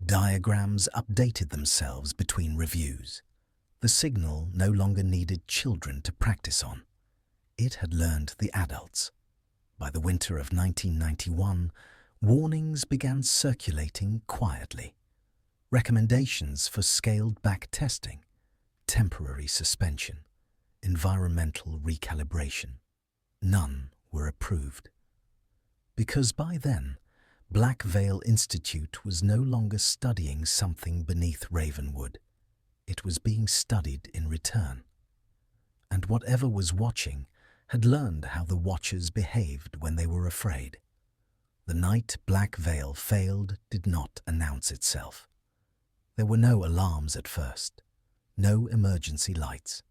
Diagrams updated themselves between reviews. The signal no longer needed children to practice on. It had learned the adults. By the winter of 1991, warnings began circulating quietly. Recommendations for scaled-back testing, temporary suspension, environmental recalibration. None were approved. Because by then, Black Veil Institute was no longer studying something beneath Ravenwood. It was being studied in return. And whatever was watching had learned how the watchers behaved when they were afraid. The night Black Veil failed did not announce itself. There were no alarms at first, no emergency lights,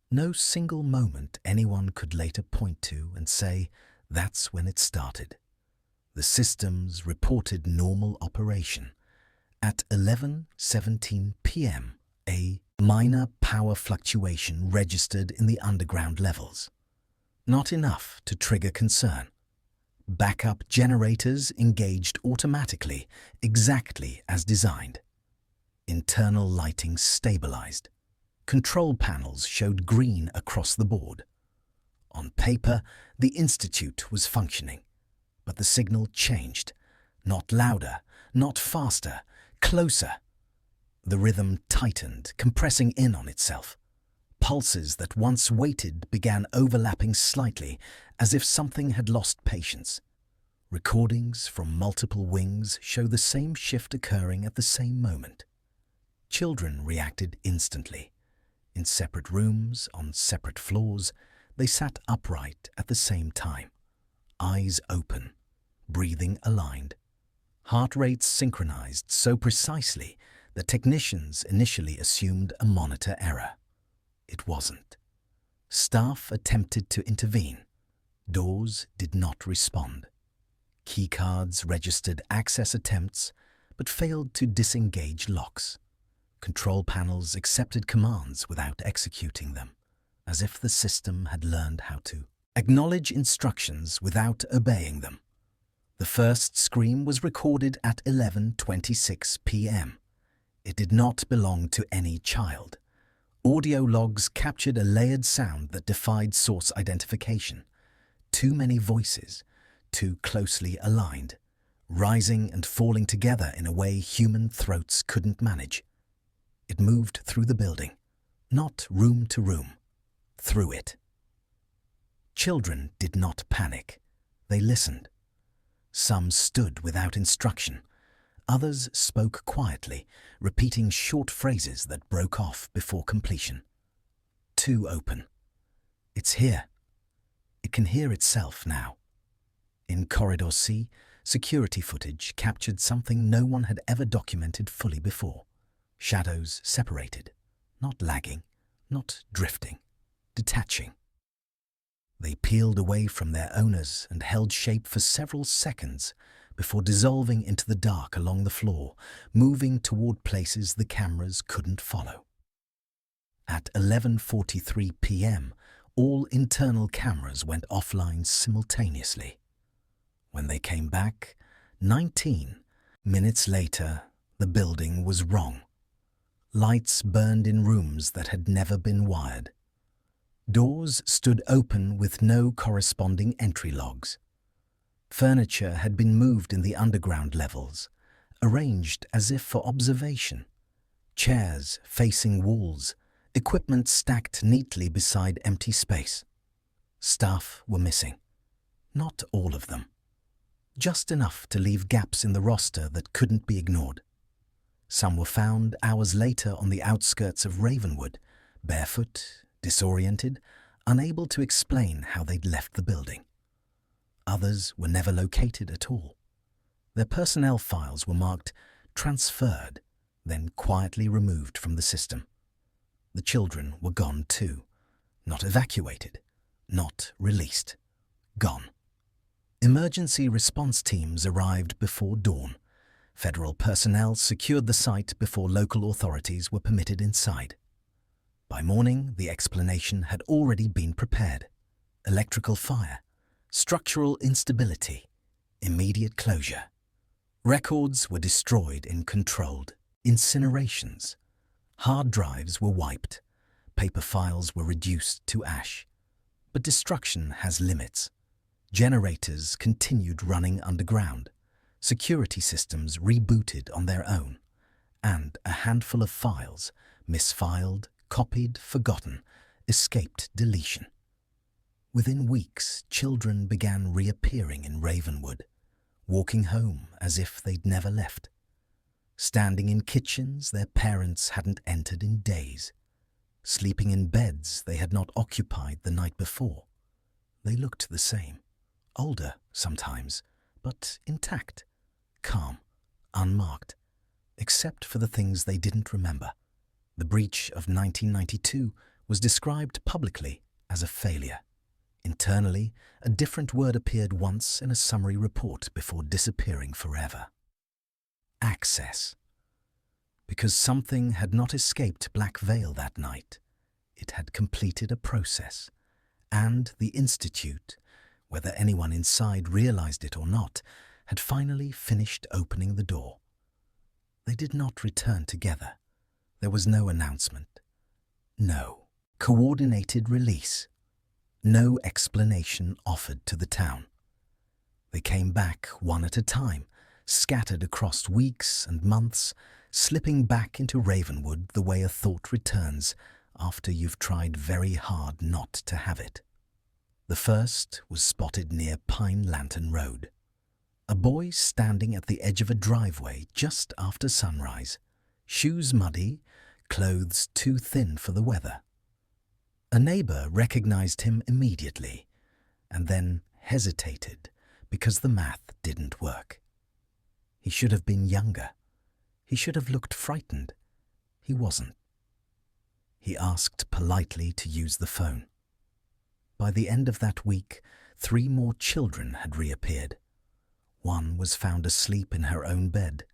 no single moment anyone could later point to and say, that's when it started. The systems reported normal operation. At 11:17 p.m., a minor power fluctuation registered in the underground levels. Not enough to trigger concern. Backup generators engaged automatically, exactly as designed. Internal lighting stabilized. Control panels showed green across the board. On paper, the Institute was functioning. But the signal changed. Not louder, not faster, closer. The rhythm tightened, compressing in on itself. Pulses that once waited began overlapping slightly, as if something had lost patience. Recordings from multiple wings show the same shift occurring at the same moment. Children reacted instantly. In separate rooms, on separate floors, they sat upright at the same time. Eyes open, breathing aligned. Heart rates synchronized so precisely that technicians initially assumed a monitor error. It wasn't. Staff attempted to intervene. Doors did not respond. Keycards registered access attempts, but failed to disengage locks. Control panels accepted commands without executing them, as if the system had learned how to acknowledge instructions without obeying them. The first scream was recorded at 11:26 p.m. It did not belong to any child. Audio logs captured a layered sound that defied source identification. Too many voices, too closely aligned, rising and falling together in a way human throats couldn't manage. It moved through the building, not room to room, through it. Children did not panic. They listened. Some stood without instruction. Others spoke quietly, repeating short phrases that broke off before completion. Too open. It's here. It can hear itself now. In Corridor C, security footage captured something no one had ever documented fully before. Shadows separated, not lagging, not drifting, detaching. They peeled away from their owners and held shape for several seconds before dissolving into the dark along the floor, moving toward places the cameras couldn't follow. At 11:43 p.m., all internal cameras went offline simultaneously. When they came back, 19 minutes later, the building was wrong. Lights burned in rooms that had never been wired. Doors stood open with no corresponding entry logs. Furniture had been moved in the underground levels, arranged as if for observation. Chairs facing walls, equipment stacked neatly beside empty space. Staff were missing. Not all of them. Just enough to leave gaps in the roster that couldn't be ignored. Some were found hours later on the outskirts of Ravenwood, barefoot, disoriented, unable to explain how they'd left the building. Others were never located at all. Their personnel files were marked transferred, then quietly removed from the system. The children were gone too, not evacuated, not released, gone. Emergency response teams arrived before dawn. Federal personnel secured the site before local authorities were permitted inside. By morning, the explanation had already been prepared. Electrical fire, structural instability, immediate closure. Records were destroyed in controlled incinerations. Hard drives were wiped. Paper files were reduced to ash. But destruction has limits. Generators continued running underground. Security systems rebooted on their own. And a handful of files, misfiled, copied, forgotten, escaped deletion. Within weeks, children began reappearing in Ravenwood, walking home as if they'd never left. Standing in kitchens their parents hadn't entered in days. Sleeping in beds they had not occupied the night before. They looked the same, older sometimes, but intact, calm, unmarked, except for the things they didn't remember. The breach of 1992 was described publicly as a failure. Internally, a different word appeared once in a summary report before disappearing forever. Access. Because something had not escaped Black Veil that night. It had completed a process, and the Institute, whether anyone inside realized it or not, had finally finished opening the door. They did not return together. There was no announcement. No coordinated release. No explanation offered to the town. They came back one at a time, scattered across weeks and months, slipping back into Ravenwood the way a thought returns after you've tried very hard not to have it. The first was spotted near Pine Lantern Road. A boy standing at the edge of a driveway just after sunrise, shoes muddy, clothes too thin for the weather. A neighbor recognized him immediately, and then hesitated because the math didn't work. He should have been younger. He should have looked frightened. He wasn't. He asked politely to use the phone. By the end of that week, 3 more children had reappeared. One was found asleep in her own bed,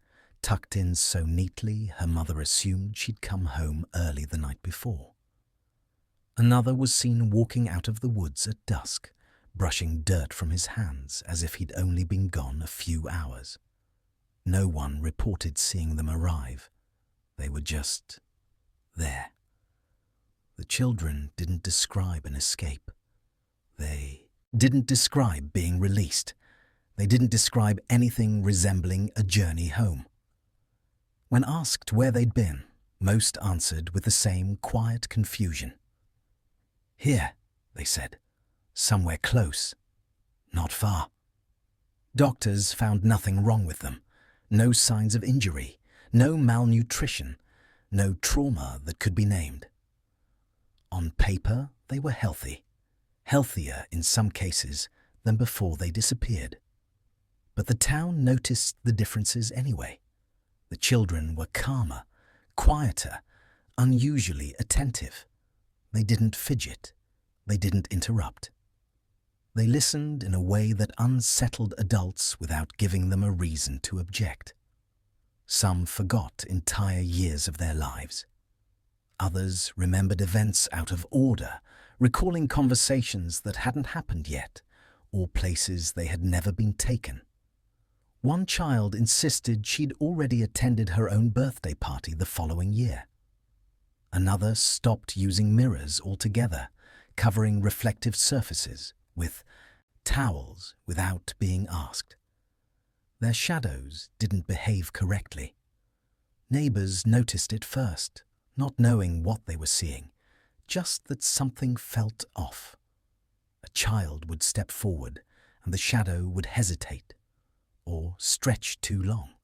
tucked in so neatly her mother assumed she'd come home early the night before. Another was seen walking out of the woods at dusk, brushing dirt from his hands as if he'd only been gone a few hours. No one reported seeing them arrive. They were just there. The children didn't describe an escape. They didn't describe being released. They didn't describe anything resembling a journey home. When asked where they'd been, most answered with the same quiet confusion. "Here," they said. "Somewhere close. Not far." Doctors found nothing wrong with them. No signs of injury, no malnutrition, no trauma that could be named. On paper, they were healthy. Healthier in some cases than before they disappeared. But the town noticed the differences anyway. The children were calmer, quieter, unusually attentive. They didn't fidget. They didn't interrupt. They listened in a way that unsettled adults without giving them a reason to object. Some forgot entire years of their lives. Others remembered events out of order, recalling conversations that hadn't happened yet, or places they had never been taken. One child insisted she'd already attended her own birthday party the following year. Another stopped using mirrors altogether, covering reflective surfaces with towels without being asked. Their shadows didn't behave correctly. Neighbors noticed it first, not knowing what they were seeing, just that something felt off. A child would step forward and the shadow would hesitate, or stretch too long,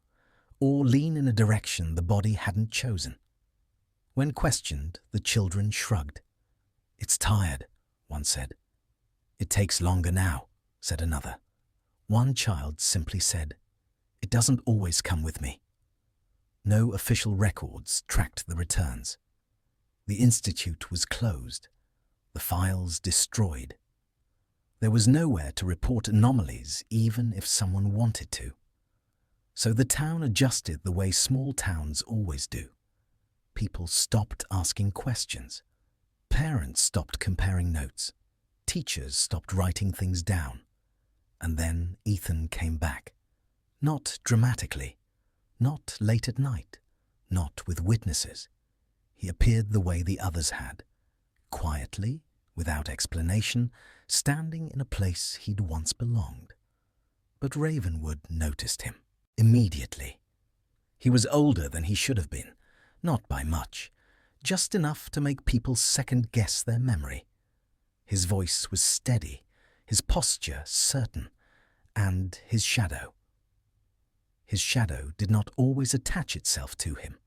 or lean in a direction the body hadn't chosen. When questioned, the children shrugged. "It's tired," one said. "It takes longer now," said another. One child simply said, "It doesn't always come with me." No official records tracked the returns. The institute was closed, the files destroyed. There was nowhere to report anomalies even if someone wanted to. So the town adjusted the way small towns always do. People stopped asking questions. Parents stopped comparing notes. Teachers stopped writing things down. And then Ethan came back. Not dramatically, not late at night, not with witnesses. He appeared the way the others had, quietly, without explanation, standing in a place he'd once belonged. But Ravenwood noticed him immediately. He was older than he should have been, not by much, just enough to make people second-guess their memory. His voice was steady, his posture certain, and his shadow. His shadow did not always attach itself to him.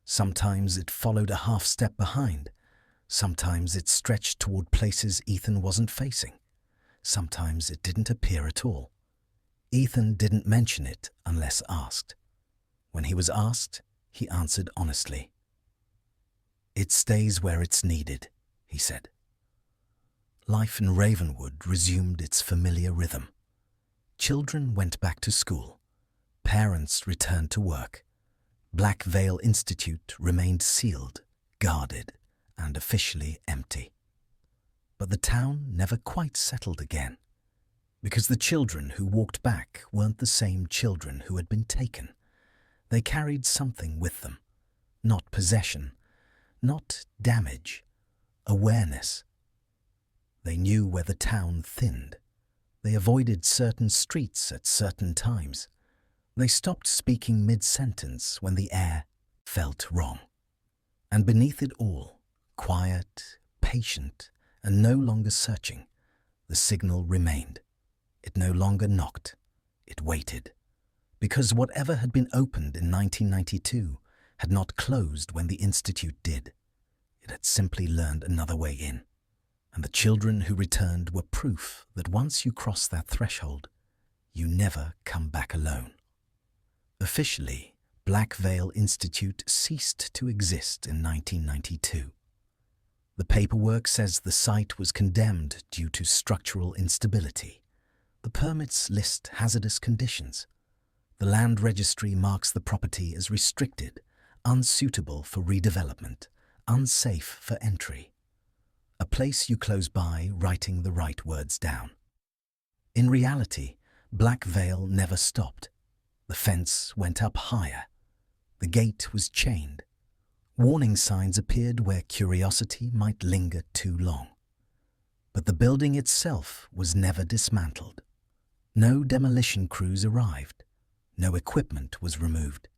Sometimes it followed a half-step behind. Sometimes it stretched toward places Ethan wasn't facing. Sometimes it didn't appear at all. Ethan didn't mention it unless asked. When he was asked, he answered honestly. "It stays where it's needed," he said. Life in Ravenwood resumed its familiar rhythm. Children went back to school. Parents returned to work. Black Veil Institute remained sealed, guarded, and officially empty. But the town never quite settled again, because the children who walked back weren't the same children who had been taken. They carried something with them, not possession, not damage, awareness. They knew where the town thinned. They avoided certain streets at certain times. They stopped speaking mid-sentence when the air felt wrong. And beneath it all, quiet, patient, and no longer searching, the signal remained. It no longer knocked. It waited. Because whatever had been opened in 1992 had not closed when the Institute did. It had simply learned another way in. And the children who returned were proof that once you cross that threshold, you never come back alone. Officially, Black Veil Institute ceased to exist in 1992. The paperwork says the site was condemned due to structural instability. The permits list hazardous conditions. The land registry marks the property as restricted, unsuitable for redevelopment, unsafe for entry. A place you close by writing the right words down. In reality, Black Veil never stopped. The fence went up higher. The gate was chained. Warning signs appeared where curiosity might linger too long. But the building itself was never dismantled. No demolition crews arrived. No equipment was removed.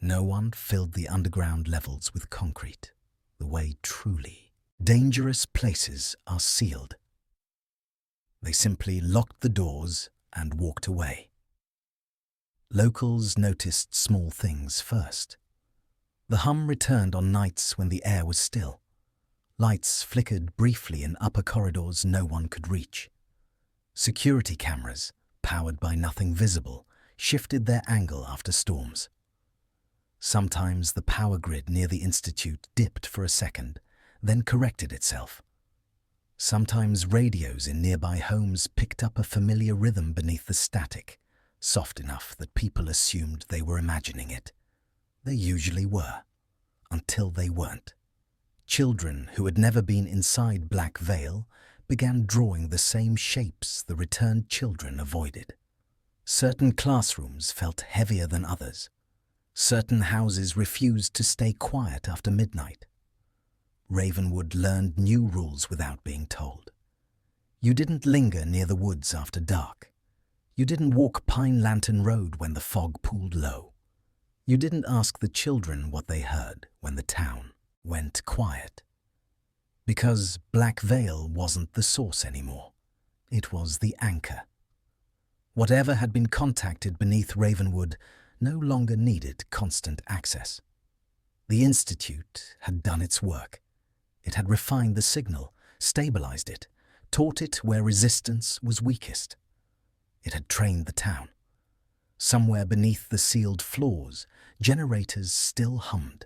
No one filled the underground levels with concrete, the way truly dangerous places are sealed. They simply locked the doors and walked away. Locals noticed small things first. The hum returned on nights when the air was still. Lights flickered briefly in upper corridors no one could reach. Security cameras, powered by nothing visible, shifted their angle after storms. Sometimes the power grid near the Institute dipped for a second, then corrected itself. Sometimes radios in nearby homes picked up a familiar rhythm beneath the static, soft enough that people assumed they were imagining it. They usually were, until they weren't. Children who had never been inside Black Veil began drawing the same shapes the returned children avoided. Certain classrooms felt heavier than others. Certain houses refused to stay quiet after midnight. Ravenwood learned new rules without being told. You didn't linger near the woods after dark. You didn't walk Pine Lantern Road when the fog pooled low. You didn't ask the children what they heard when the town went quiet. Because Black Veil wasn't the source anymore. It was the anchor. Whatever had been contacted beneath Ravenwood no longer needed constant access. The Institute had done its work. It had refined the signal, stabilized it, taught it where resistance was weakest. It had trained the town. Somewhere beneath the sealed floors, generators still hummed,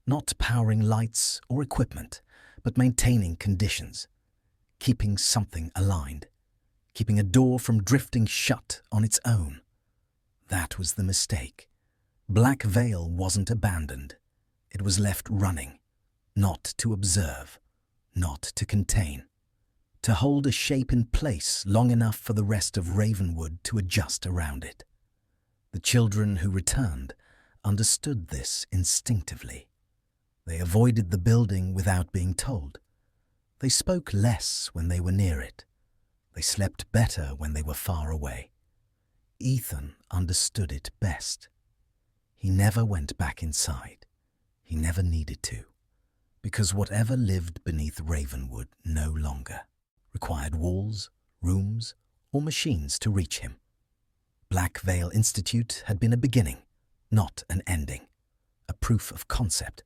not powering lights or equipment, but maintaining conditions, keeping something aligned, keeping a door from drifting shut on its own. That was the mistake. Black Veil wasn't abandoned. It was left running, not to observe, not to contain, to hold a shape in place long enough for the rest of Ravenwood to adjust around it. The children who returned understood this instinctively. They avoided the building without being told. They spoke less when they were near it. They slept better when they were far away. Ethan understood it best. He never went back inside. He never needed to, because whatever lived beneath Ravenwood no longer required walls, rooms, or machines to reach him. Black Veil Institute had been a beginning, not an ending, a proof of concept.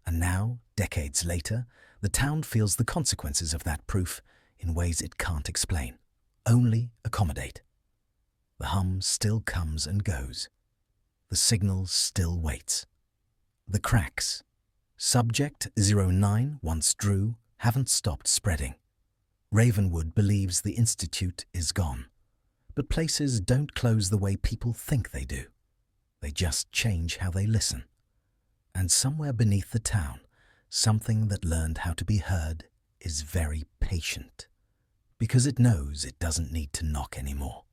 And now, decades later, the town feels the consequences of that proof in ways it can't explain, only accommodate. The hum still comes and goes. The signal still waits. The cracks, Subject 09 once drew, haven't stopped spreading. Ravenwood believes the Institute is gone. But places don't close the way people think they do. They just change how they listen. And somewhere beneath the town, something that learned how to be heard is very patient, because it knows it doesn't need to knock anymore.